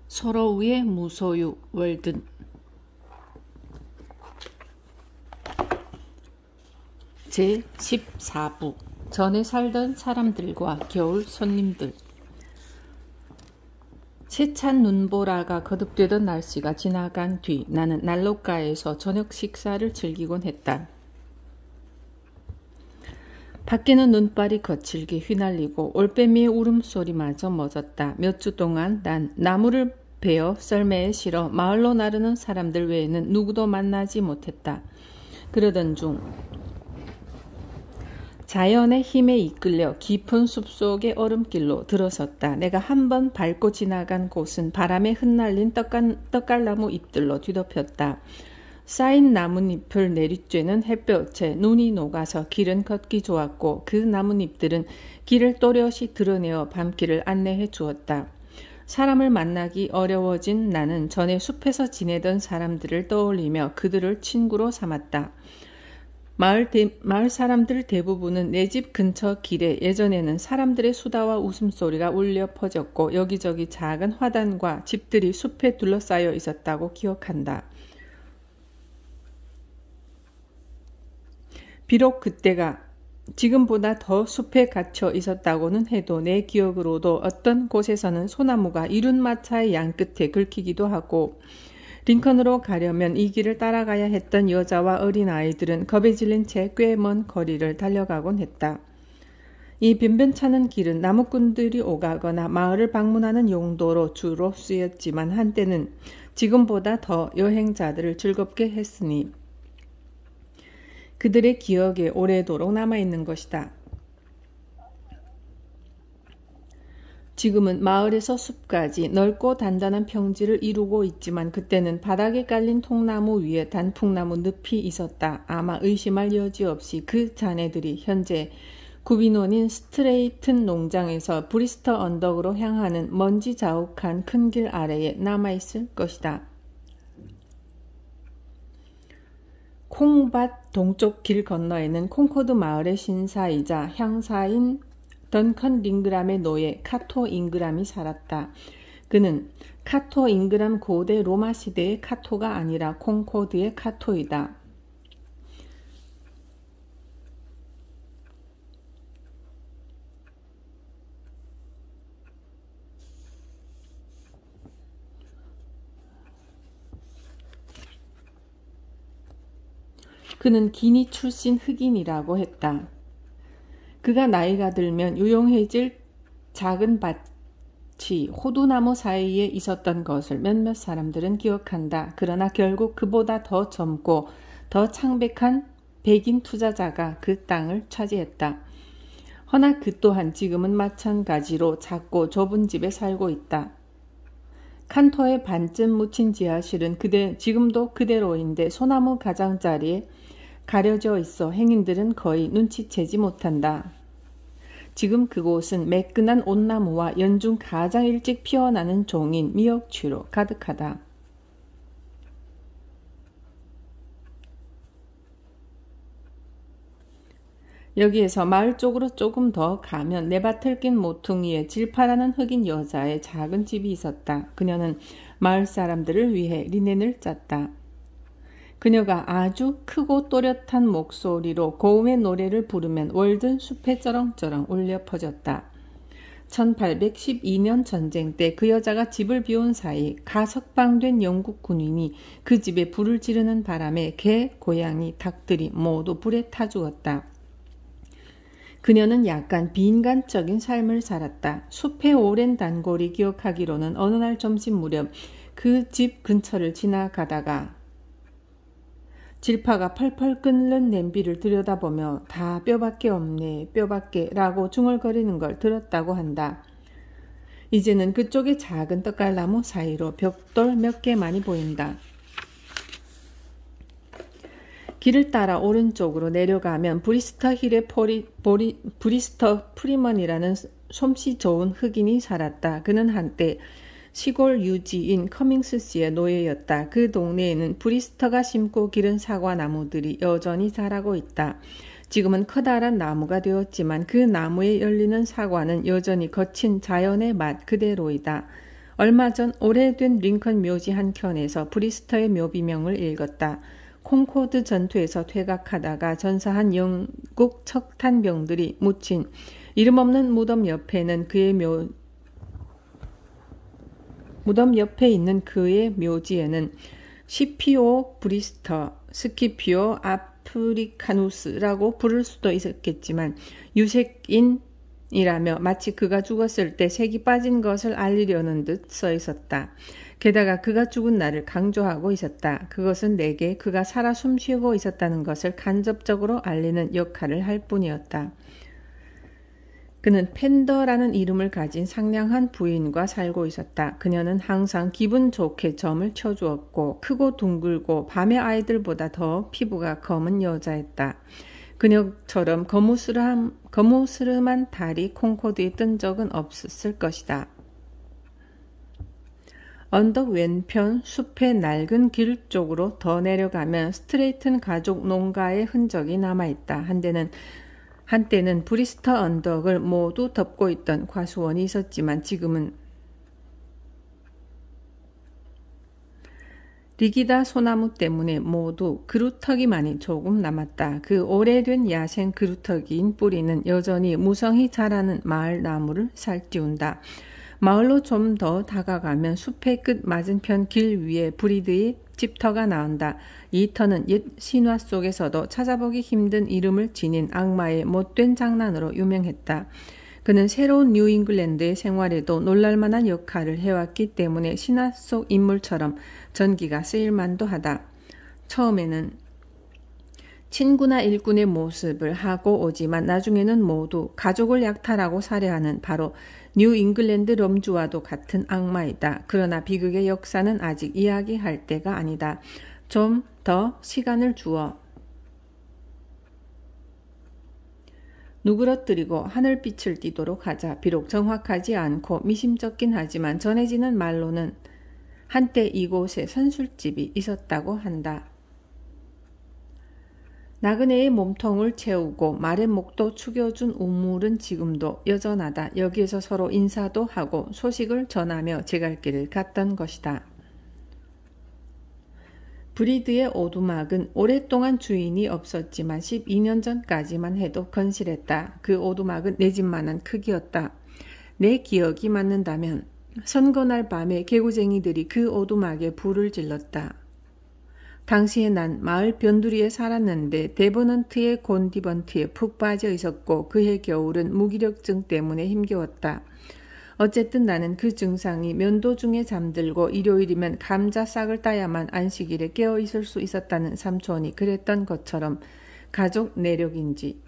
서러우의 무소유 월든 제14부 전에 살던 사람들과 겨울 손님들. 세찬 눈보라가 거듭되던 날씨가 지나간 뒤 나는 난로가에서 저녁 식사를 즐기곤 했다. 밖에는 눈발이 거칠게 휘날리고 올빼미의 울음소리마저 멎었다. 몇 주 동안 난 나무를 베어 썰매에 실어 마을로 나르는 사람들 외에는 누구도 만나지 못했다. 그러던 중 자연의 힘에 이끌려 깊은 숲속의 얼음길로 들어섰다. 내가 한번 밟고 지나간 곳은 바람에 흩날린 떡갈나무 잎들로 뒤덮였다. 쌓인 나뭇잎을 내리쬐는 햇볕에 눈이 녹아서 길은 걷기 좋았고 그 나뭇잎들은 길을 또렷이 드러내어 밤길을 안내해 주었다. 사람을 만나기 어려워진 나는 전에 숲에서 지내던 사람들을 떠올리며 그들을 친구로 삼았다. 마을 사람들 대부분은 내 집 근처 길에 예전에는 사람들의 수다와 웃음소리가 울려 퍼졌고 여기저기 작은 화단과 집들이 숲에 둘러싸여 있었다고 기억한다. 비록 그때가 지금보다 더 숲에 갇혀 있었다고는 해도 내 기억으로도 어떤 곳에서는 소나무가 이륜마차의 양끝에 긁히기도 하고 링컨으로 가려면 이 길을 따라가야 했던 여자와 어린아이들은 겁에 질린 채 꽤 먼 거리를 달려가곤 했다. 이 변변찮은 길은 나무꾼들이 오가거나 마을을 방문하는 용도로 주로 쓰였지만 한때는 지금보다 더 여행자들을 즐겁게 했으니 그들의 기억에 오래도록 남아있는 것이다. 지금은 마을에서 숲까지 넓고 단단한 평지를 이루고 있지만 그때는 바닥에 깔린 통나무 위에 단풍나무 늪이 있었다. 아마 의심할 여지 없이 그 자네들이 현재 구빈원인 스트레이튼 농장에서 브리스터 언덕으로 향하는 먼지 자욱한 큰 길 아래에 남아있을 것이다. 콩밭 동쪽 길 건너에는 콩코드 마을의 신사이자 향사인 던컨 링그람의 노예 카토 잉그람이 살았다. 그는 카토 잉그람 고대 로마 시대의 카토가 아니라 콩코드의 카토이다. 그는 기니 출신 흑인이라고 했다. 그가 나이가 들면 유용해질 작은 밭이 호두나무 사이에 있었던 것을 몇몇 사람들은 기억한다. 그러나 결국 그보다 더 젊고 더 창백한 백인 투자자가 그 땅을 차지했다. 허나 그 또한 지금은 마찬가지로 작고 좁은 집에 살고 있다. 칸토의 반쯤 묻힌 지하실은 지금도 그대로인데 소나무 가장자리에 가려져 있어 행인들은 거의 눈치채지 못한다. 지금 그곳은 매끈한 온나무와 연중 가장 일찍 피어나는 종인 미역쥐로 가득하다. 여기에서 마을 쪽으로 조금 더 가면 내 밭을 낀 모퉁이에 질파라는 흑인 여자의 작은 집이 있었다. 그녀는 마을 사람들을 위해 리넨을 짰다. 그녀가 아주 크고 또렷한 목소리로 고음의 노래를 부르면 월든 숲에 쩌렁쩌렁 울려 퍼졌다. 1812년 전쟁 때 그 여자가 집을 비운 사이 가석방된 영국 군인이 그 집에 불을 지르는 바람에 개, 고양이, 닭들이 모두 불에 타 죽었다. 그녀는 약간 비인간적인 삶을 살았다. 숲의 오랜 단골이 기억하기로는 어느 날 점심 무렵 그 집 근처를 지나가다가 질파가 펄펄 끓는 냄비를 들여다보며 다 뼈밖에 없네, 뼈밖에 라고 중얼거리는 걸 들었다고 한다. 이제는 그쪽의 작은 떡갈나무 사이로 벽돌 몇 개만이 보인다. 길을 따라 오른쪽으로 내려가면 브리스터 힐의 브리스터 프리먼이라는 솜씨 좋은 흑인이 살았다. 그는 한때 시골 유지인 커밍스씨의 노예였다. 그 동네에는 브리스터가 심고 기른 사과나무들이 여전히 자라고 있다. 지금은 커다란 나무가 되었지만 그 나무에 열리는 사과는 여전히 거친 자연의 맛 그대로이다. 얼마 전 오래된 링컨 묘지 한켠에서 브리스터의 묘비명을 읽었다. 콩코드 전투에서 퇴각하다가 전사한 영국 척탄병들이 묻힌 이름 없는 무덤 옆에는 무덤 옆에 있는 그의 묘지에는 시피오 브리스터, 스키피오 아프리카누스라고 부를 수도 있었겠지만 유색인이라며 마치 그가 죽었을 때 색이 빠진 것을 알리려는 듯 써 있었다. 게다가 그가 죽은 날을 강조하고 있었다. 그것은 내게 그가 살아 숨쉬고 있었다는 것을 간접적으로 알리는 역할을 할 뿐이었다. 그는 펜더라는 이름을 가진 상냥한 부인과 살고 있었다. 그녀는 항상 기분 좋게 점을 쳐주었고 크고 둥글고 밤의 아이들보다 더 피부가 검은 여자였다. 그녀처럼 거무스름한 달이 콩코드에 뜬 적은 없었을 것이다. 언덕 왼편 숲의 낡은 길 쪽으로 더 내려가면 스트레이튼 가족 농가의 흔적이 남아있다. 한때는 브리스터 언덕을 모두 덮고 있던 과수원이 있었지만 지금은 리기다 소나무 때문에 모두 그루터기만이 조금 남았다. 그 오래된 야생 그루터기인 뿌리는 여전히 무성히 자라는 마을 나무를 살찌운다. 마을로 좀 더 다가가면 숲의 끝 맞은편 길 위에 브리드의 집터가 나온다. 이 터는 옛 신화 속에서도 찾아보기 힘든 이름을 지닌 악마의 못된 장난으로 유명했다. 그는 새로운 뉴잉글랜드의 생활에도 놀랄만한 역할을 해왔기 때문에 신화 속 인물처럼 전기가 쓰일만도 하다. 처음에는 친구나 일꾼의 모습을 하고 오지만 나중에는 모두 가족을 약탈하고 살해하는 바로 뉴잉글랜드 럼주와도 같은 악마이다. 그러나 비극의 역사는 아직 이야기할 때가 아니다. 좀 더 시간을 주어. 누그러뜨리고 하늘빛을 띠도록 하자. 비록 정확하지 않고 미심쩍긴 하지만 전해지는 말로는 한때 이곳에 선술집이 있었다고 한다. 나그네의 몸통을 채우고 말의 목도 축여준 우물은 지금도 여전하다. 여기에서 서로 인사도 하고 소식을 전하며 제갈길을 갔던 것이다. 브리드의 오두막은 오랫동안 주인이 없었지만 12년 전까지만 해도 건실했다. 그 오두막은 내 집만한 크기였다. 내 기억이 맞는다면 선거날 밤에 개구쟁이들이 그 오두막에 불을 질렀다. 당시에 난 마을 변두리에 살았는데 데버넌트의 곤디번트에 푹 빠져 있었고 그해 겨울은 무기력증 때문에 힘겨웠다. 어쨌든 나는 그 증상이 면도 중에 잠들고 일요일이면 감자 싹을 따야만 안식일에 깨어 있을 수 있었다는 삼촌이 그랬던 것처럼 가족 내력인지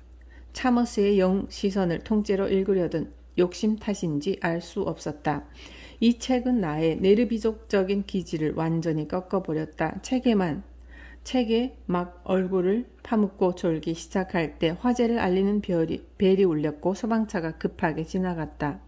차머스의 영 시선을 통째로 읽으려던 욕심 탓인지 알 수 없었다. 이 책은 나의 네르비족적인 기질을 완전히 꺾어버렸다. 책에 막 얼굴을 파묻고 졸기 시작할 때 화재를 알리는 벨이 울렸고 소방차가 급하게 지나갔다.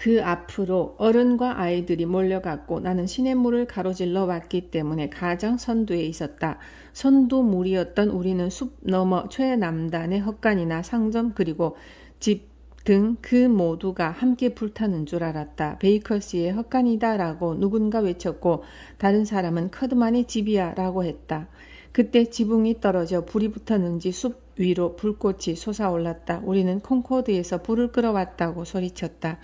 그 앞으로 어른과 아이들이 몰려갔고 나는 시냇물을 가로질러 왔기 때문에 가장 선두에 있었다. 선두물이었던 우리는 숲 너머 최남단의 헛간이나 상점 그리고 집 등 그 모두가 함께 불타는 줄 알았다. 베이커스의 헛간이다 라고 누군가 외쳤고 다른 사람은 커드만의 집이야 라고 했다. 그때 지붕이 떨어져 불이 붙었는지 숲 위로 불꽃이 솟아올랐다. 우리는 콩코드에서 불을 끌어왔다고 소리쳤다.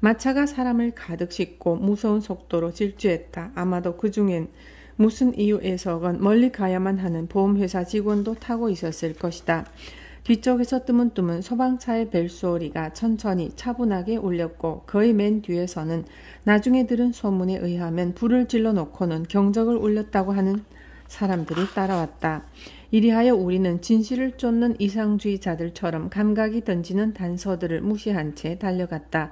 마차가 사람을 가득 싣고 무서운 속도로 질주했다. 아마도 그 중엔 무슨 이유에서건 멀리 가야만 하는 보험회사 직원도 타고 있었을 것이다. 뒤쪽에서 뜨문뜨문 소방차의 벨소리가 천천히 차분하게 울렸고 거의 맨 뒤에서는 나중에 들은 소문에 의하면 불을 질러놓고는 경적을 울렸다고 하는 사람들이 따라왔다. 이리하여 우리는 진실을 쫓는 이상주의자들처럼 감각이 던지는 단서들을 무시한 채 달려갔다.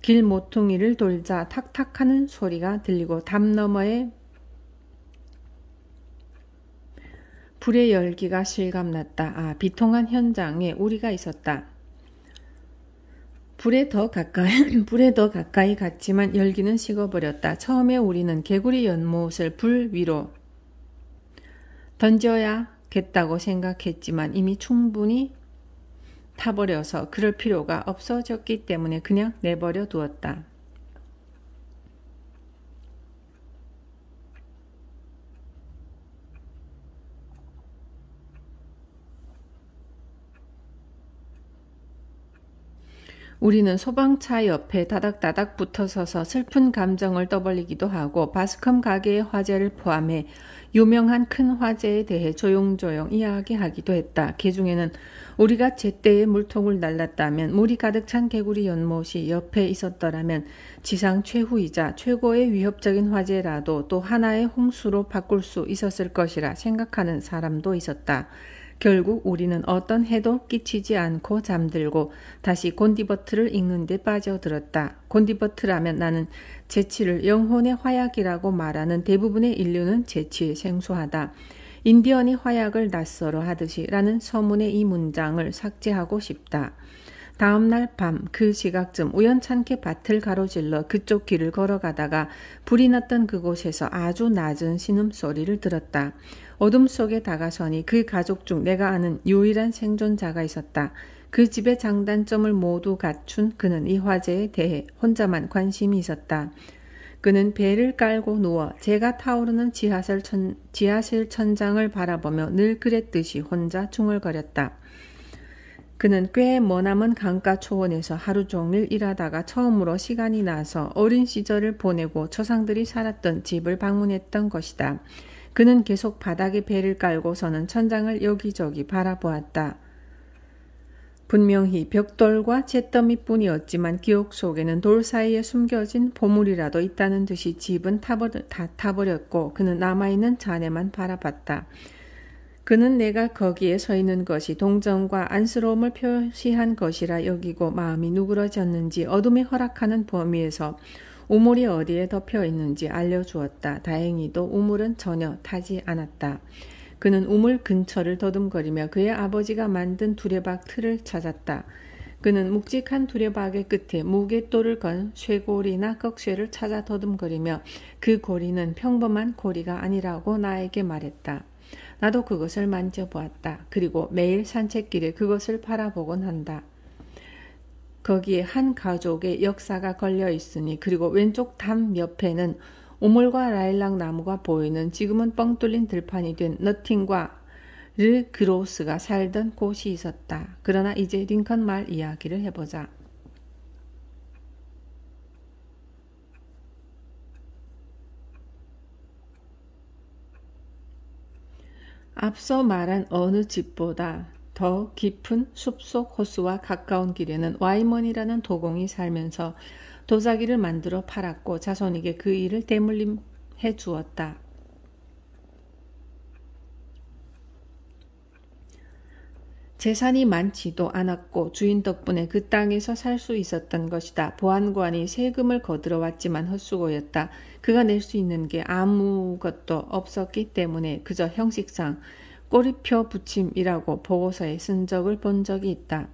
길 모퉁이를 돌자 탁탁하는 소리가 들리고 담 너머에 불의 열기가 실감났다. 비통한 현장에 우리가 있었다. 불에 더 가까이 갔지만 열기는 식어버렸다. 처음에 우리는 개구리 연못을 불 위로 던져야겠다고 생각했지만 이미 충분히 타버려서 그럴 필요가 없어졌기 때문에 그냥 내버려 두었다. 우리는 소방차 옆에 다닥다닥 붙어서서 슬픈 감정을 떠벌리기도 하고 바스컴 가게의 화재를 포함해 유명한 큰 화재에 대해 조용조용 이야기하기도 했다. 그 중에는 우리가 제때에 물통을 날랐다면 물이 가득 찬 개구리 연못이 옆에 있었더라면 지상 최후이자 최고의 위협적인 화재라도 또 하나의 홍수로 바꿀 수 있었을 것이라 생각하는 사람도 있었다. 결국 우리는 어떤 해도 끼치지 않고 잠들고 다시 곤디버트를 읽는 데 빠져들었다. 곤디버트라면 나는 재치를 영혼의 화약이라고 말하는 대부분의 인류는 재치에 생소하다. 인디언이 화약을 낯설어 하듯이 라는 서문의 이 문장을 삭제하고 싶다. 다음날 밤 그 시각쯤 우연찮게 밭을 가로질러 그쪽 길을 걸어가다가 불이 났던 그곳에서 아주 낮은 신음소리를 들었다. 어둠 속에 다가서니 그 가족 중 내가 아는 유일한 생존자가 있었다. 그 집의 장단점을 모두 갖춘 그는 이 화재에 대해 혼자만 관심이 있었다. 그는 배를 깔고 누워 재가 타오르는 지하실 천장을 바라보며 늘 그랬듯이 혼자 중얼거렸다. 그는 꽤 머나먼 강가 초원에서 하루 종일 일하다가 처음으로 시간이 나서 어린 시절을 보내고 조상들이 살았던 집을 방문했던 것이다. 그는 계속 바닥에 배를 깔고서는 천장을 여기저기 바라보았다. 분명히 벽돌과 잿더미뿐이었지만 기억 속에는 돌 사이에 숨겨진 보물이라도 있다는 듯이 집은 다 타버렸고 그는 남아있는 잔해만 바라봤다. 그는 내가 거기에 서 있는 것이 동정과 안쓰러움을 표시한 것이라 여기고 마음이 누그러졌는지 어둠이 허락하는 범위에서 우물이 어디에 덮여 있는지 알려주었다. 다행히도 우물은 전혀 타지 않았다. 그는 우물 근처를 더듬거리며 그의 아버지가 만든 두레박 틀을 찾았다. 그는 묵직한 두레박의 끝에 무게돌을 건 쇠고리나 꺽쇠를 찾아 더듬거리며 그 고리는 평범한 고리가 아니라고 나에게 말했다. 나도 그것을 만져보았다. 그리고 매일 산책길에 그것을 바라보곤 한다. 거기에 한 가족의 역사가 걸려 있으니 그리고 왼쪽 담 옆에는 우물과 라일락 나무가 보이는 지금은 뻥 뚫린 들판이 된 너팅과 르 그로스가 살던 곳이 있었다. 그러나 이제 링컨 말 이야기를 해보자. 앞서 말한 어느 집보다 더 깊은 숲속 호수와 가까운 길에는 와이먼이라는 도공이 살면서 도자기를 만들어 팔았고 자손에게 그 일을 대물림해 주었다. 재산이 많지도 않았고 주인 덕분에 그 땅에서 살 수 있었던 것이다. 보안관이 세금을 거들어 왔지만 헛수고였다. 그가 낼 수 있는 게 아무것도 없었기 때문에 그저 형식상 꼬리표 붙임이라고 보고서에 쓴 적을 본 적이 있다.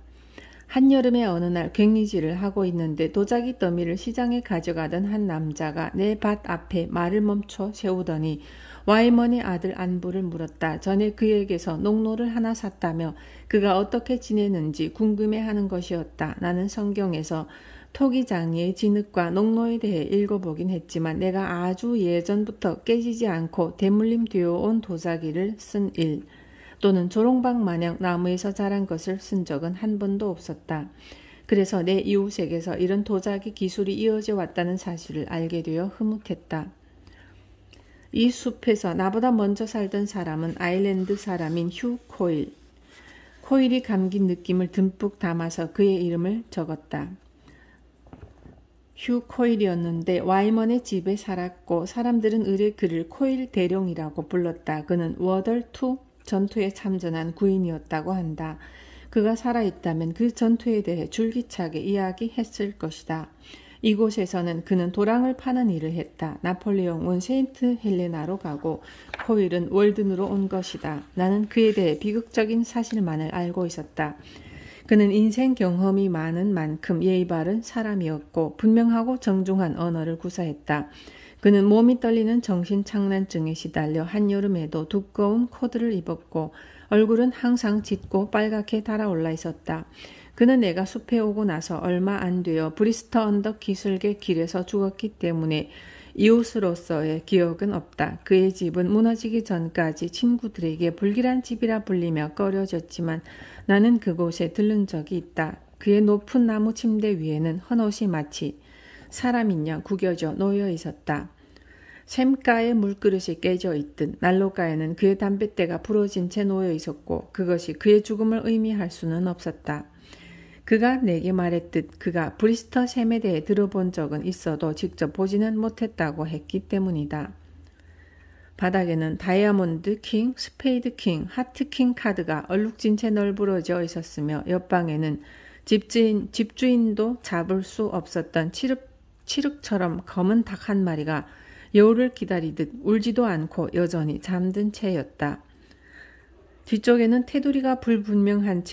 한여름의 어느 날 괭이질을 하고 있는데 도자기 더미를 시장에 가져가던 한 남자가 내 밭 앞에 말을 멈춰 세우더니 와이먼의 아들 안부를 물었다. 전에 그에게서 농로를 하나 샀다며 그가 어떻게 지내는지 궁금해하는 것이었다. 나는 성경에서 토기장이의 진흙과 농로에 대해 읽어보긴 했지만 내가 아주 예전부터 깨지지 않고 대물림 되어 온 도자기를 쓴 일 또는 조롱박 마냥 나무에서 자란 것을 쓴 적은 한 번도 없었다. 그래서 내 이웃에게서 이런 도자기 기술이 이어져 왔다는 사실을 알게 되어 흐뭇했다. 이 숲에서 나보다 먼저 살던 사람은 아일랜드 사람인 휴 코일. 코일이 감긴 느낌을 듬뿍 담아서 그의 이름을 적었다. 휴 코일이었는데 와이먼의 집에 살았고 사람들은 의뢰 그를 코일 대령이라고 불렀다. 그는 워덜2 전투에 참전한 구인이었다고 한다. 그가 살아있다면 그 전투에 대해 줄기차게 이야기했을 것이다. 이곳에서는 그는 도랑을 파는 일을 했다. 나폴레옹은 세인트 헬레나로 가고 코일은 월든으로 온 것이다. 나는 그에 대해 비극적인 사실만을 알고 있었다. 그는 인생 경험이 많은 만큼 예의 바른 사람이었고 분명하고 정중한 언어를 구사했다. 그는 몸이 떨리는 정신착란증에 시달려 한여름에도 두꺼운 코트를 입었고 얼굴은 항상 짙고 빨갛게 달아올라 있었다. 그는 내가 숲에 오고 나서 얼마 안 되어 브리스터 언덕 기슭의 길에서 죽었기 때문에 이웃으로서의 기억은 없다. 그의 집은 무너지기 전까지 친구들에게 불길한 집이라 불리며 꺼려졌지만 나는 그곳에 들른 적이 있다. 그의 높은 나무 침대 위에는 헌옷이 마치 사람이냐 구겨져 놓여 있었다. 샘가에 물그릇이 깨져 있듯 난로가에는 그의 담뱃대가 부러진 채 놓여 있었고 그것이 그의 죽음을 의미할 수는 없었다. 그가 내게 말했듯 그가 브리스터 샘에 대해 들어본 적은 있어도 직접 보지는 못했다고 했기 때문이다. 바닥에는 다이아몬드 킹, 스페이드 킹, 하트 킹 카드가 얼룩진 채 널브러져 있었으며 옆방에는 집주인도 잡을 수 없었던 칠흑처럼 검은 닭 한 마리가 여우를 기다리듯 울지도 않고 여전히 잠든 채였다. 뒤쪽에는 테두리가 불분명한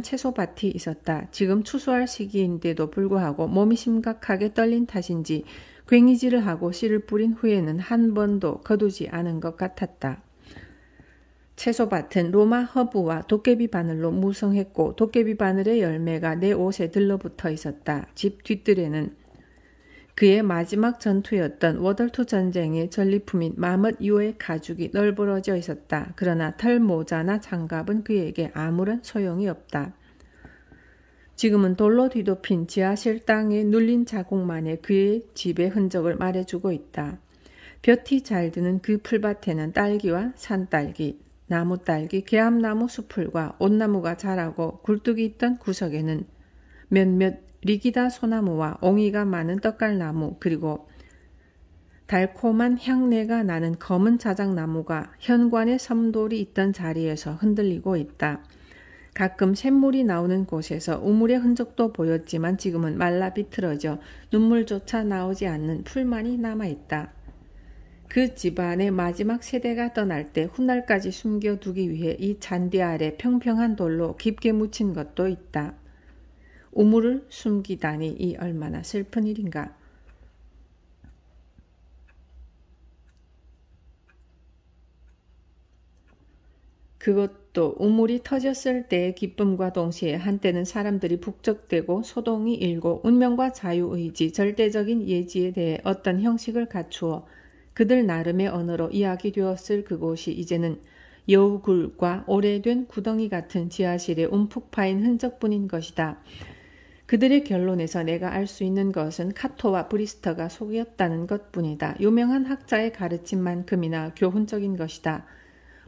채소밭이 있었다. 지금 추수할 시기인데도 불구하고 몸이 심각하게 떨린 탓인지 괭이질을 하고 씨를 뿌린 후에는 한 번도 거두지 않은 것 같았다. 채소밭은 로마 허브와 도깨비 바늘로 무성했고 도깨비 바늘의 열매가 내 옷에 들러붙어 있었다. 집 뒷뜰에는 그의 마지막 전투였던 워덜투 전쟁의 전리품인 마멋 유의 가죽이 널브러져 있었다. 그러나 털모자나 장갑은 그에게 아무런 소용이 없다. 지금은 돌로 뒤덮인 지하실 땅에 눌린 자국만의 그의 집의 흔적을 말해주고 있다. 볕이 잘 드는 그 풀밭에는 딸기와 산딸기, 나무딸기, 개암나무 수풀과 온나무가 자라고 굴뚝이 있던 구석에는 몇몇 리기다 소나무와 옹이가 많은 떡갈나무 그리고 달콤한 향내가 나는 검은 자작나무가 현관의 섬돌이 있던 자리에서 흔들리고 있다. 가끔 샘물이 나오는 곳에서 우물의 흔적도 보였지만 지금은 말라 비틀어져 눈물조차 나오지 않는 풀만이 남아있다. 그 집안의 마지막 세대가 떠날 때 훗날까지 숨겨두기 위해 이 잔디 아래 평평한 돌로 깊게 묻힌 것도 있다. 우물을 숨기다니 이 얼마나 슬픈 일인가. 그것도 우물이 터졌을 때의 기쁨과 동시에 한때는 사람들이 북적대고 소동이 일고 운명과 자유의지, 절대적인 예지에 대해 어떤 형식을 갖추어 그들 나름의 언어로 이야기되었을 그곳이 이제는 여우굴과 오래된 구덩이 같은 지하실에 움푹 파인 흔적뿐인 것이다. 그들의 결론에서 내가 알 수 있는 것은 카토와 브리스터가 속였다는 것뿐이다. 유명한 학자의 가르침만큼이나 교훈적인 것이다.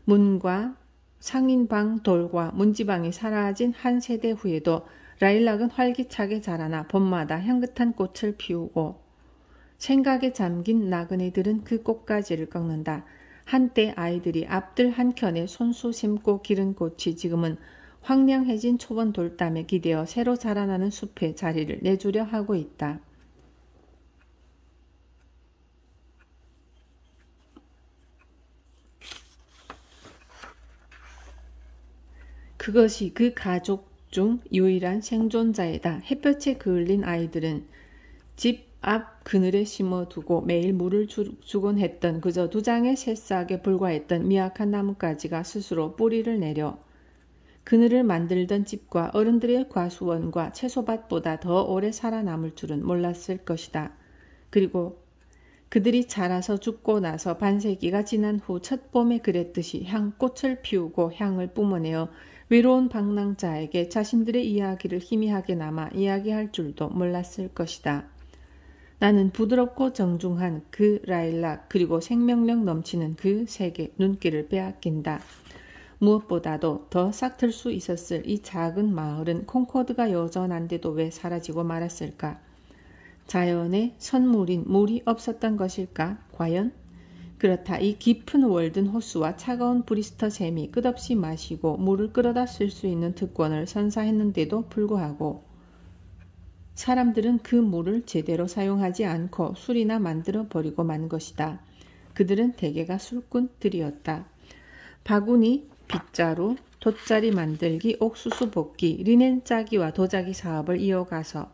문과 상인방 돌과 문지방이 사라진 한 세대 후에도 라일락은 활기차게 자라나 봄마다 향긋한 꽃을 피우고 생각에 잠긴 나그네들은 그 꽃가지를 꺾는다. 한때 아이들이 앞들 한켠에 손수 심고 기른 꽃이 지금은 황량해진 초원 돌담에 기대어 새로 자라나는 숲에 자리를 내주려 하고 있다. 그것이 그 가족 중 유일한 생존자이다. 햇볕에 그을린 아이들은 집 앞 그늘에 심어두고 매일 물을 주곤 했던 그저 2장의 새싹에 불과했던 미약한 나뭇가지가 스스로 뿌리를 내려 그늘을 만들던 집과 어른들의 과수원과 채소밭보다 더 오래 살아남을 줄은 몰랐을 것이다. 그리고 그들이 자라서 죽고 나서 반세기가 지난 후 첫 봄에 그랬듯이 꽃을 피우고 향을 뿜어내어 외로운 방랑자에게 자신들의 이야기를 희미하게 남아 이야기할 줄도 몰랐을 것이다. 나는 부드럽고 정중한 그 라일락 그리고 생명력 넘치는 그 색의 눈길을 빼앗긴다. 무엇보다도 더 싹틀 수 있었을 이 작은 마을은 콩코드가 여전한데도 왜 사라지고 말았을까? 자연의 선물인 물이 없었던 것일까? 과연? 그렇다. 이 깊은 월든 호수와 차가운 브리스터 샘이 끝없이 마시고 물을 끌어다 쓸 수 있는 특권을 선사했는데도 불구하고 사람들은 그 물을 제대로 사용하지 않고 술이나 만들어 버리고 만 것이다. 그들은 대개가 술꾼들이었다. 바구니, 빗자루, 돗자리 만들기, 옥수수 볶기, 리넨 짜기와 도자기 사업을 이어가서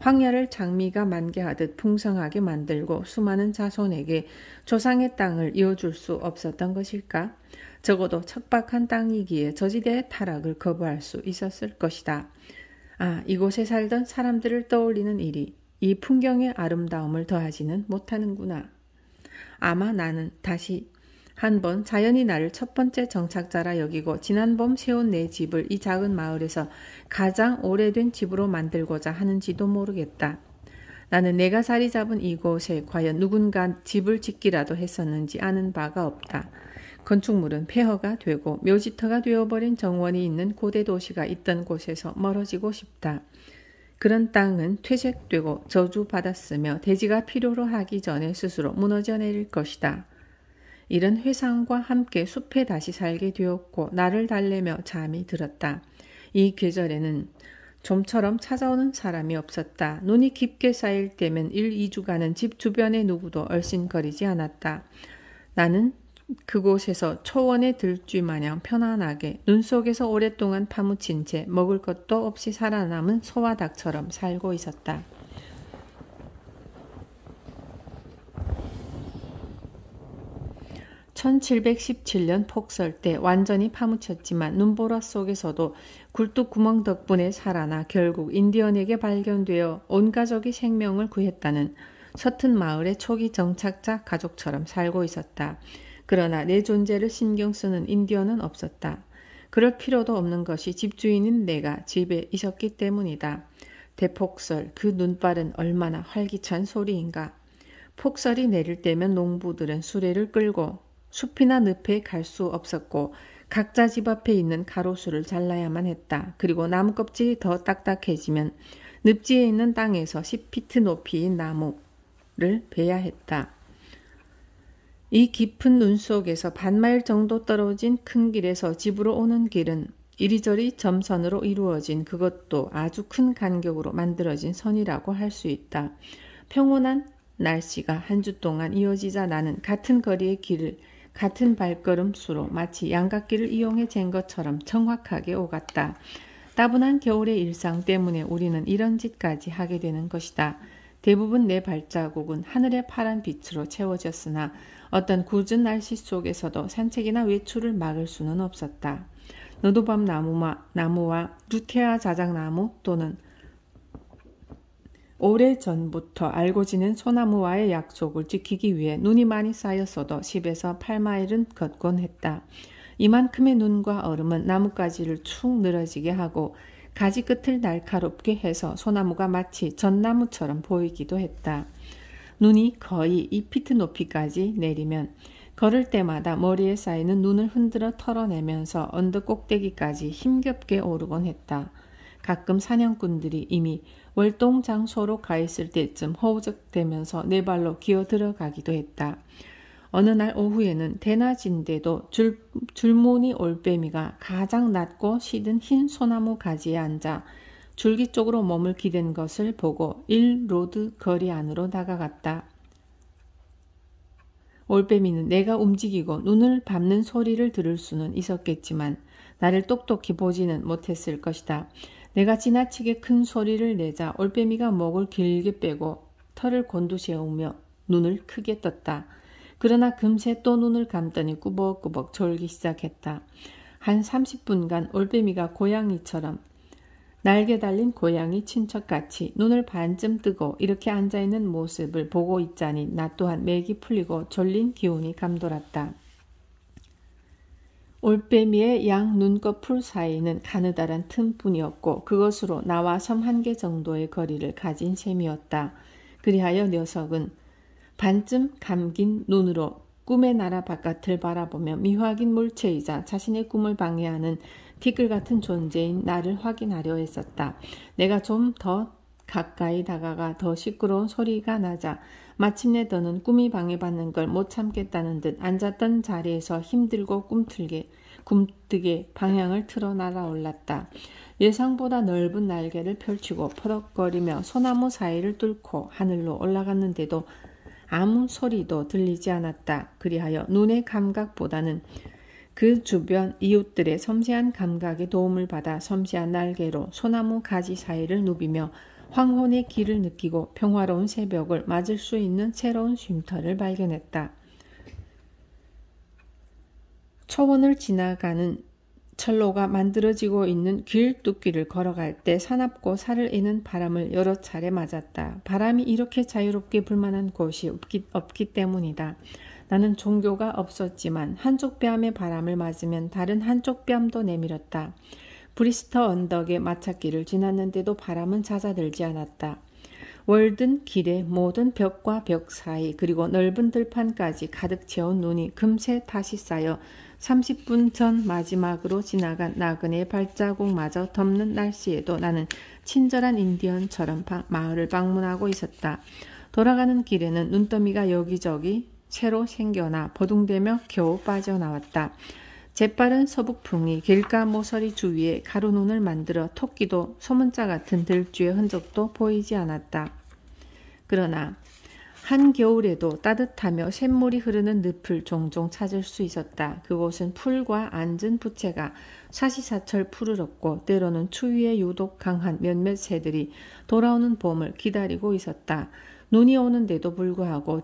황야를 장미가 만개하듯 풍성하게 만들고 수많은 자손에게 조상의 땅을 이어줄 수 없었던 것일까? 적어도 척박한 땅이기에 저지대의 타락을 거부할 수 있었을 것이다. 아, 이곳에 살던 사람들을 떠올리는 일이 이 풍경의 아름다움을 더하지는 못하는구나. 아마 나는 다시 한번 자연이 나를 첫 번째 정착자라 여기고 지난 봄 세운 내 집을 이 작은 마을에서 가장 오래된 집으로 만들고자 하는지도 모르겠다. 나는 내가 자리 잡은 이곳에 과연 누군가 집을 짓기라도 했었는지 아는 바가 없다. 건축물은 폐허가 되고 묘지터가 되어버린 정원이 있는 고대 도시가 있던 곳에서 멀어지고 싶다. 그런 땅은 퇴색되고 저주받았으며 대지가 필요로 하기 전에 스스로 무너져 내릴 것이다. 이런 회상과 함께 숲에 다시 살게 되었고 나를 달래며 잠이 들었다. 이 계절에는 좀처럼 찾아오는 사람이 없었다. 눈이 깊게 쌓일 때면 1-2주간은 집 주변에 누구도 얼씬거리지 않았다. 나는 그곳에서 초원의 들쥐 마냥 편안하게 눈 속에서 오랫동안 파묻힌 채 먹을 것도 없이 살아남은 소와 닭처럼 살고 있었다. (1717년) 폭설 때 완전히 파묻혔지만 눈보라 속에서도 굴뚝구멍 덕분에 살아나 결국 인디언에게 발견되어 온 가족이 생명을 구했다는 서튼 마을의 초기 정착자 가족처럼 살고 있었다. 그러나 내 존재를 신경 쓰는 인디언은 없었다. 그럴 필요도 없는 것이 집주인인 내가 집에 있었기 때문이다. 대폭설, 그 눈발은 얼마나 활기찬 소리인가. 폭설이 내릴 때면 농부들은 수레를 끌고 숲이나 늪에 갈 수 없었고 각자 집 앞에 있는 가로수를 잘라야만 했다. 그리고 나무 껍질이 더 딱딱해지면 늪지에 있는 땅에서 10피트 높이의 나무를 베야 했다. 이 깊은 눈 속에서 반마일 정도 떨어진 큰 길에서 집으로 오는 길은 이리저리 점선으로 이루어진 그것도 아주 큰 간격으로 만들어진 선이라고 할 수 있다. 평온한 날씨가 한 주 동안 이어지자 나는 같은 거리의 길을 같은 발걸음수로 마치 양갓길을 이용해 잰 것처럼 정확하게 오갔다. 따분한 겨울의 일상 때문에 우리는 이런 짓까지 하게 되는 것이다. 대부분 내 발자국은 하늘의 파란 빛으로 채워졌으나 어떤 굳은 날씨 속에서도 산책이나 외출을 막을 수는 없었다. 너도밤 나무와 루테아 자작나무 또는 오래전부터 알고 지낸 소나무와의 약속을 지키기 위해 눈이 많이 쌓였어도 10에서 8마일은 걷곤 했다. 이만큼의 눈과 얼음은 나뭇가지를 축 늘어지게 하고 가지 끝을 날카롭게 해서 소나무가 마치 전나무처럼 보이기도 했다. 눈이 거의 2피트 높이까지 내리면 걸을 때마다 머리에 쌓이는 눈을 흔들어 털어내면서 언덕 꼭대기까지 힘겹게 오르곤 했다. 가끔 사냥꾼들이 이미 월동 장소로 가 있을 때쯤 허우적대면서 내 발로 기어 들어가기도 했다. 어느 날 오후에는 대낮인데도 줄무늬 올빼미가 가장 낮고 시든 흰 소나무 가지에 앉아 줄기 쪽으로 몸을 기댄 것을 보고 1로드 거리 안으로 다가갔다. 올빼미는 내가 움직이고 눈을 밟는 소리를 들을 수는 있었겠지만 나를 똑똑히 보지는 못했을 것이다. 내가 지나치게 큰 소리를 내자 올빼미가 목을 길게 빼고 털을 곤두세우며 눈을 크게 떴다. 그러나 금세 또 눈을 감더니 꾸벅꾸벅 졸기 시작했다. 한 30분간 올빼미가 고양이처럼 날개 달린 고양이 친척같이 눈을 반쯤 뜨고 이렇게 앉아있는 모습을 보고 있자니 나 또한 맥이 풀리고 졸린 기운이 감돌았다. 올빼미의 양 눈꺼풀 사이는 가느다란 틈뿐이었고 그것으로 나와 섬 한 개 정도의 거리를 가진 셈이었다. 그리하여 녀석은 반쯤 감긴 눈으로 꿈의 나라 바깥을 바라보며 미확인 물체이자 자신의 꿈을 방해하는 티끌 같은 존재인 나를 확인하려 했었다. 내가 좀 더 가까이 다가가 더 시끄러운 소리가 나자 마침내 더는 꿈이 방해받는 걸 못 참겠다는 듯 앉았던 자리에서 힘들고 굼뜨게 방향을 틀어 날아올랐다. 예상보다 넓은 날개를 펼치고 퍼덕거리며 소나무 사이를 뚫고 하늘로 올라갔는데도 아무 소리도 들리지 않았다. 그리하여 눈의 감각보다는 그 주변 이웃들의 섬세한 감각에 도움을 받아 섬세한 날개로 소나무 가지 사이를 누비며 황혼의 기를 느끼고 평화로운 새벽을 맞을 수 있는 새로운 쉼터를 발견했다. 초원을 지나가는 철로가 만들어지고 있는 길뚝길을 걸어갈 때 사납고 살을 이는 바람을 여러 차례 맞았다. 바람이 이렇게 자유롭게 불만한 곳이 없기 때문이다. 나는 종교가 없었지만 한쪽 뺨에 바람을 맞으면 다른 한쪽 뺨도 내밀었다. 브리스터 언덕의 마찻길을 지났는데도 바람은 잦아들지 않았다. 월든 길의 모든 벽과 벽 사이 그리고 넓은 들판까지 가득 채운 눈이 금세 다시 쌓여 30분 전 마지막으로 지나간 나그네의 발자국마저 덮는 날씨에도 나는 친절한 인디언처럼 마을을 방문하고 있었다. 돌아가는 길에는 눈더미가 여기저기 새로 생겨나 버둥대며 겨우 빠져나왔다. 재빠른 서북풍이 길가 모서리 주위에 가루눈을 만들어 토끼도 소문자 같은 들쥐의 흔적도 보이지 않았다. 그러나 한겨울에도 따뜻하며 샘물이 흐르는 늪을 종종 찾을 수 있었다. 그곳은 풀과 앉은 부채가 사시사철 푸르렀고 때로는 추위에 유독 강한 몇몇 새들이 돌아오는 봄을 기다리고 있었다. 눈이 오는데도 불구하고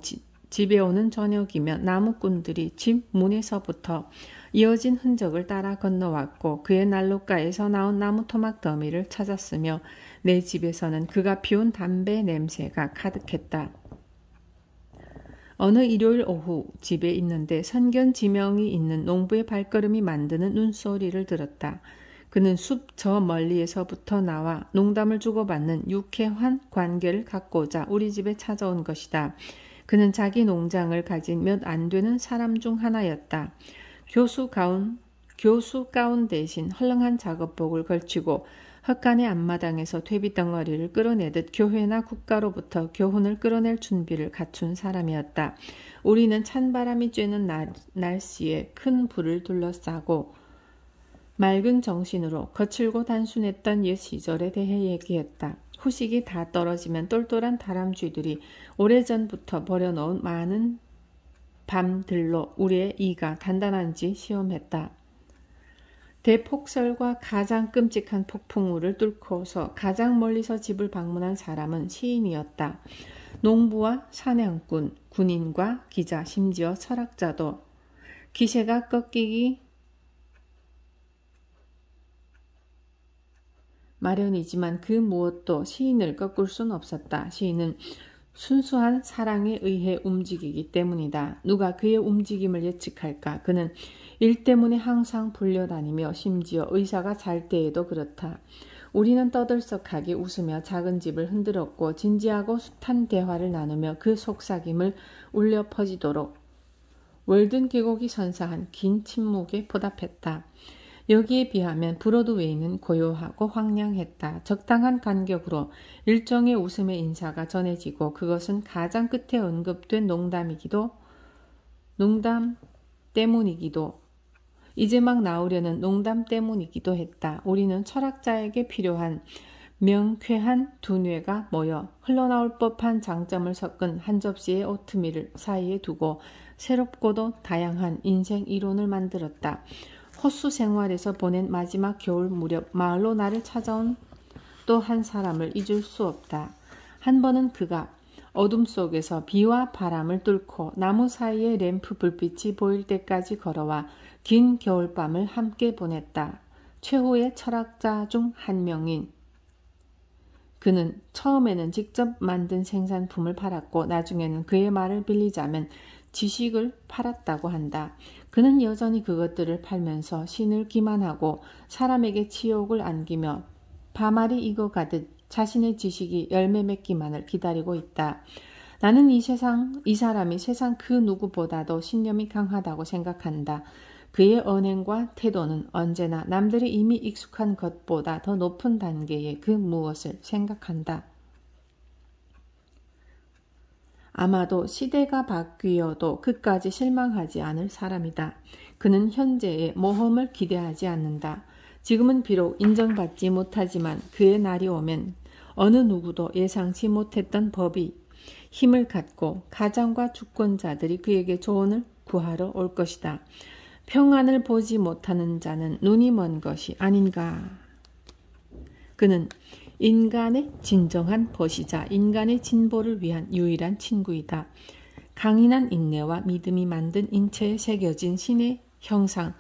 집에 오는 저녁이면 나무꾼들이 집 문에서부터 이어진 흔적을 따라 건너왔고 그의 난로가에서 나온 나무 토막 더미를 찾았으며 내 집에서는 그가 피운 담배 냄새가 가득했다. 어느 일요일 오후 집에 있는데 선견 지명이 있는 농부의 발걸음이 만드는 눈소리를 들었다. 그는 숲 저 멀리에서부터 나와 농담을 주고받는 유쾌한 관계를 갖고자 우리 집에 찾아온 것이다. 그는 자기 농장을 가진 몇 안 되는 사람 중 하나였다. 교수 가운 대신 헐렁한 작업복을 걸치고 헛간의 앞마당에서 퇴비덩어리를 끌어내듯 교회나 국가로부터 교훈을 끌어낼 준비를 갖춘 사람이었다. 우리는 찬바람이 쬐는 날씨에 큰 불을 둘러싸고 맑은 정신으로 거칠고 단순했던 옛 시절에 대해 얘기했다. 후식이 다 떨어지면 똘똘한 다람쥐들이 오래전부터 버려놓은 많은 밤들로 우리의 이가 단단한지 시험했다. 대폭설과 가장 끔찍한 폭풍우를 뚫고서 가장 멀리서 집을 방문한 사람은 시인이었다. 농부와 사냥꾼, 군인과 기자, 심지어 철학자도 기세가 꺾이기 마련이지만 그 무엇도 시인을 꺾을 순 없었다. 시인은 순수한 사랑에 의해 움직이기 때문이다. 누가 그의 움직임을 예측할까? 그는 일 때문에 항상 불려다니며 심지어 의사가 잘 때에도 그렇다. 우리는 떠들썩하게 웃으며 작은 집을 흔들었고 진지하고 숱한 대화를 나누며 그 속삭임을 울려 퍼지도록 월든 계곡이 선사한 긴 침묵에 보답했다. 여기에 비하면 브로드웨이는 고요하고 황량했다. 적당한 간격으로 일종의 웃음의 인사가 전해지고 그것은 가장 끝에 언급된 농담 때문이기도 이제 막 나오려는 농담 때문이기도 했다. 우리는 철학자에게 필요한 명쾌한 두뇌가 모여 흘러나올 법한 장점을 섞은 한 접시의 오트밀을 사이에 두고 새롭고도 다양한 인생 이론을 만들었다. 호수 생활에서 보낸 마지막 겨울 무렵 마을로 나를 찾아온 또 한 사람을 잊을 수 없다. 한 번은 그가 어둠 속에서 비와 바람을 뚫고 나무 사이에 램프 불빛이 보일 때까지 걸어와 긴 겨울밤을 함께 보냈다. 최후의 철학자 중 한 명인 그는 처음에는 직접 만든 생산품을 팔았고 나중에는 그의 말을 빌리자면 지식을 팔았다고 한다. 그는 여전히 그것들을 팔면서 신을 기만하고 사람에게 치욕을 안기며 파말이 익어가듯 자신의 지식이 열매 맺기만을 기다리고 있다. 나는 이 사람이 세상 그 누구보다도 신념이 강하다고 생각한다. 그의 언행과 태도는 언제나 남들이 이미 익숙한 것보다 더 높은 단계의 그 무엇을 생각한다. 아마도 시대가 바뀌어도 끝까지 실망하지 않을 사람이다. 그는 현재의 모험을 기대하지 않는다. 지금은 비록 인정받지 못하지만 그의 날이 오면 어느 누구도 예상치 못했던 법이 힘을 갖고 가장과 주권자들이 그에게 조언을 구하러 올 것이다. 평안을 보지 못하는 자는 눈이 먼 것이 아닌가. 그는 인간의 진정한 벗이자 인간의 진보를 위한 유일한 친구이다. 강인한 인내와 믿음이 만든 인체에 새겨진 신의 형상,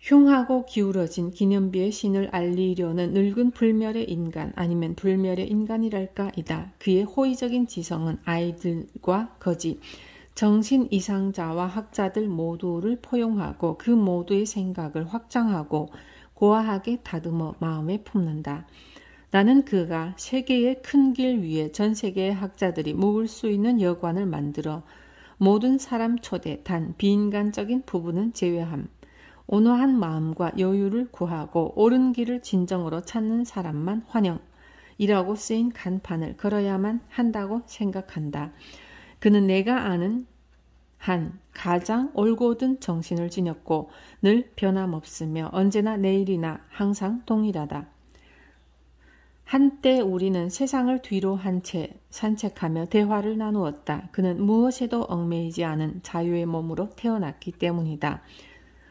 흉하고 기울어진 기념비의 신을 알리려는 늙은 불멸의 인간 아니면 불멸의 인간이랄까이다. 그의 호의적인 지성은 아이들과 거지, 정신 이상자와 학자들 모두를 포용하고 그 모두의 생각을 확장하고 고아하게 다듬어 마음에 품는다. 나는 그가 세계의 큰 길 위에 전 세계의 학자들이 묵을 수 있는 여관을 만들어 모든 사람 초대 단 비인간적인 부분은 제외함. 온화한 마음과 여유를 구하고 옳은 길을 진정으로 찾는 사람만 환영이라고 쓰인 간판을 걸어야만 한다고 생각한다. 그는 내가 아는 한 가장 올곧은 정신을 지녔고 늘 변함없으며 언제나 내일이나 항상 동일하다. 한때 우리는 세상을 뒤로 한 채 산책하며 대화를 나누었다. 그는 무엇에도 얽매이지 않은 자유의 몸으로 태어났기 때문이다.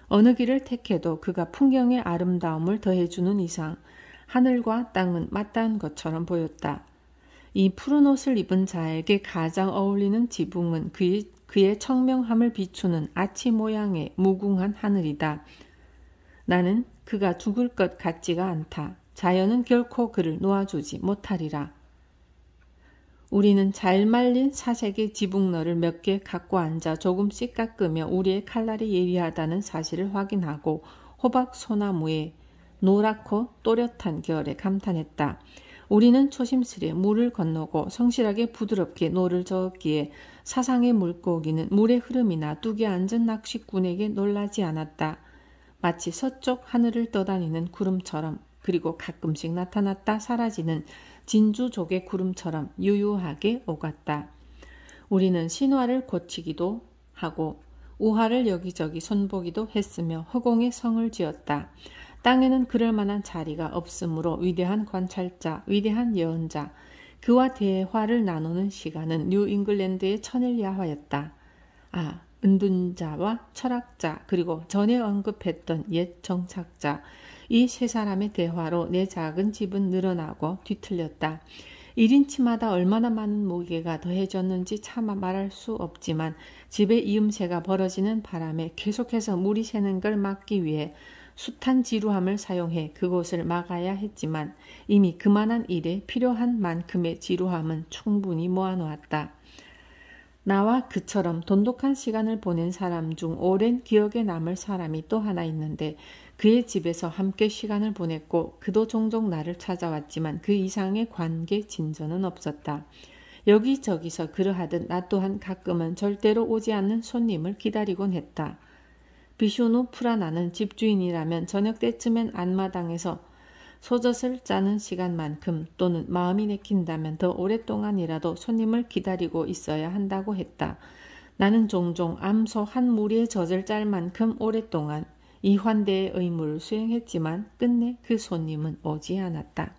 어느 길을 택해도 그가 풍경의 아름다움을 더해주는 이상 하늘과 땅은 맞닿은 것처럼 보였다. 이 푸른 옷을 입은 자에게 가장 어울리는 지붕은 그의 청명함을 비추는 아치 모양의 무궁한 하늘이다. 나는 그가 죽을 것 같지가 않다. 자연은 결코 그를 놓아주지 못하리라. 우리는 잘 말린 사색의 지붕너를 몇 개 갖고 앉아 조금씩 깎으며 우리의 칼날이 예리하다는 사실을 확인하고 호박 소나무의 노랗고 또렷한 결에 감탄했다. 우리는 조심스레 물을 건너고 성실하게 부드럽게 노를 저었기에 사상의 물고기는 물의 흐름이나 뚝에 앉은 낚시꾼에게 놀라지 않았다. 마치 서쪽 하늘을 떠다니는 구름처럼 그리고 가끔씩 나타났다 사라지는 진주족의 구름처럼 유유하게 오갔다. 우리는 신화를 고치기도 하고 우화를 여기저기 손보기도 했으며 허공에 성을 지었다. 땅에는 그럴 만한 자리가 없으므로 위대한 관찰자, 위대한 예언자, 그와 대화를 나누는 시간은 뉴잉글랜드의 천일야화였다. 은둔자와 철학자 그리고 전에 언급했던 옛 정착자, 이 세 사람의 대화로 내 작은 집은 늘어나고 뒤틀렸다. 1인치마다 얼마나 많은 무게가 더해졌는지 차마 말할 수 없지만 집의 이음새가 벌어지는 바람에 계속해서 물이 새는 걸 막기 위해 숱한 지루함을 사용해 그곳을 막아야 했지만 이미 그만한 일에 필요한 만큼의 지루함은 충분히 모아놓았다. 나와 그처럼 돈독한 시간을 보낸 사람 중 오랜 기억에 남을 사람이 또 하나 있는데 그의 집에서 함께 시간을 보냈고 그도 종종 나를 찾아왔지만 그 이상의 관계 진전은 없었다. 여기저기서 그러하듯 나 또한 가끔은 절대로 오지 않는 손님을 기다리곤 했다. 비슈누 프라나는 집주인이라면 저녁 때쯤엔 안마당에서 소젖을 짜는 시간만큼 또는 마음이 내킨다면 더 오랫동안이라도 손님을 기다리고 있어야 한다고 했다. 나는 종종 암소 한 무리의 젖을 짤 만큼 오랫동안 이 환대의 의무를 수행했지만 끝내 그 손님은 오지 않았다.